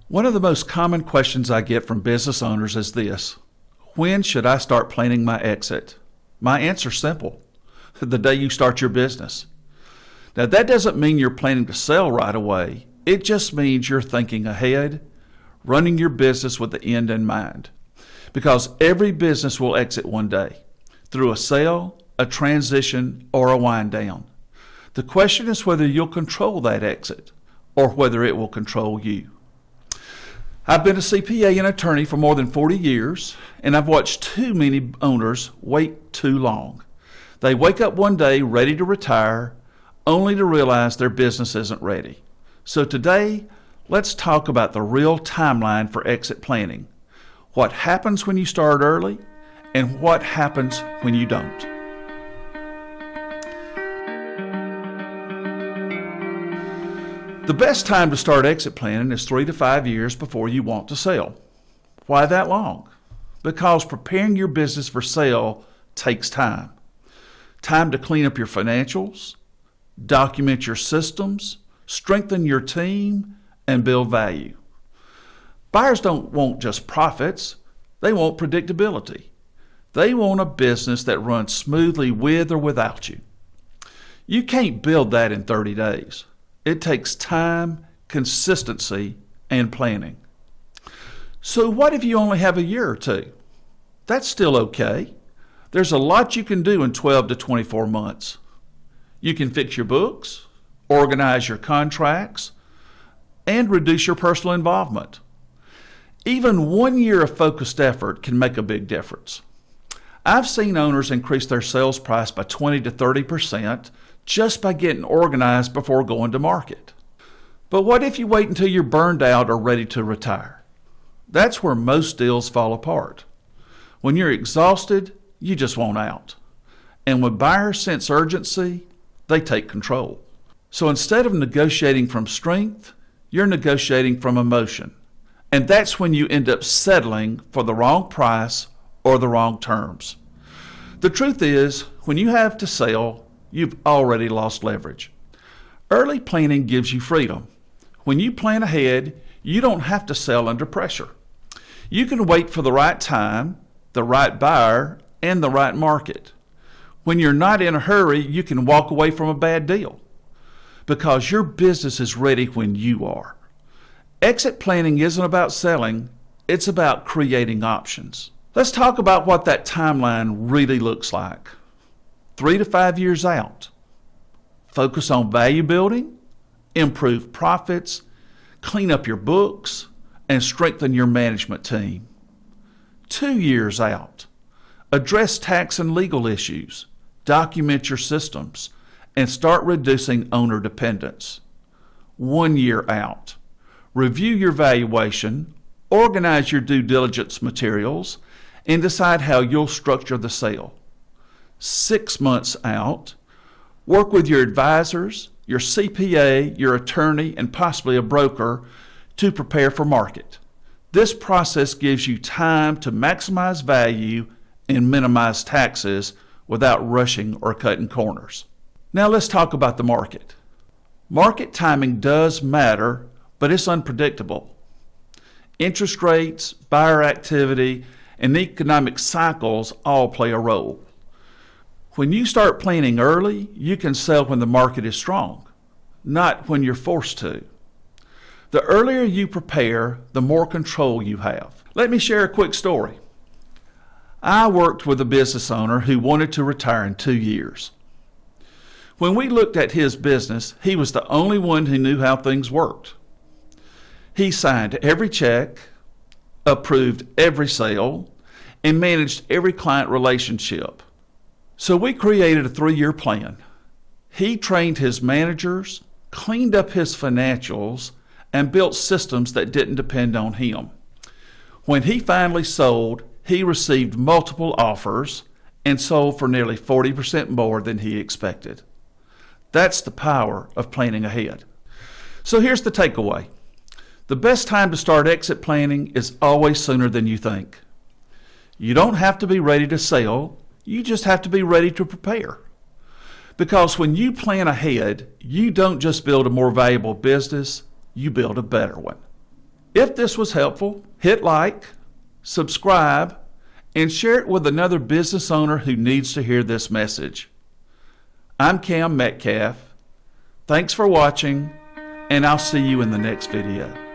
One of the most common questions I get from business owners is this: when should I start planning my exit? My answer's simple: the day you start your business. Now, that doesn't mean you're planning to sell right away. It just means you're thinking ahead, running your business with the end in mind. Because every business will exit one day, through a sale, a transition, or a wind down. The question is whether you'll control that exit, or whether it will control you. I've been a CPA and attorney for more than 40 years, and I've watched too many owners wait too long. They wake up one day ready to retire, only to realize their business isn't ready. So today, let's talk about the real timeline for exit planning. What happens when you start early, and what happens when you don't. The best time to start exit planning is 3 to 5 years before you want to sell. Why that long? Because preparing your business for sale takes time. Time to clean up your financials, document your systems, strengthen your team, and build value. Buyers don't want just profits, they want predictability. They want a business that runs smoothly with or without you. You can't build that in 30 days. It takes time, consistency, and planning. So what if you only have a year or two? That's still okay. There's a lot you can do in 12 to 24 months. You can fix your books, organize your contracts, and reduce your personal involvement. Even 1 year of focused effort can make a big difference. I've seen owners increase their sales price by 20 to 30% just by getting organized before going to market. But what if you wait until you're burned out or ready to retire? That's where most deals fall apart. When you're exhausted, you just want out. And when buyers sense urgency, they take control. So instead of negotiating from strength, you're negotiating from emotion. And that's when you end up settling for the wrong price or the wrong terms. The truth is, when you have to sell, you've already lost leverage. Early planning gives you freedom. When you plan ahead, you don't have to sell under pressure. You can wait for the right time, the right buyer, and the right market. When you're not in a hurry, you can walk away from a bad deal because your business is ready when you are. Exit planning isn't about selling, it's about creating options. Let's talk about what that timeline really looks like. 3 to 5 years out. Focus on value building, improve profits, clean up your books, and strengthen your management team. 2 years out. Address tax and legal issues, document your systems, and start reducing owner dependence. 1 year out. Review your valuation, organize your due diligence materials, and decide how you'll structure the sale. 6 months out. Work with your advisors, your CPA, your attorney, and possibly a broker to prepare for market. This process gives you time to maximize value and minimize taxes without rushing or cutting corners. Now let's talk about the market. Market timing does matter, but it's unpredictable. Interest rates, buyer activity, and economic cycles all play a role. When you start planning early, you can sell when the market is strong, not when you're forced to. The earlier you prepare, the more control you have. Let me share a quick story. I worked with a business owner who wanted to retire in 2 years. When we looked at his business, he was the only one who knew how things worked. He signed every check, approved every sale, and managed every client relationship. So we created a 3-year plan. He trained his managers, cleaned up his financials, and built systems that didn't depend on him. When he finally sold, he received multiple offers and sold for nearly 40% more than he expected. That's the power of planning ahead. So here's the takeaway. The best time to start exit planning is always sooner than you think. You don't have to be ready to sell, you just have to be ready to prepare. Because when you plan ahead, you don't just build a more valuable business, you build a better one. If this was helpful, hit like, subscribe, and share it with another business owner who needs to hear this message. I'm Cam Metcalf. Thanks for watching, and I'll see you in the next video.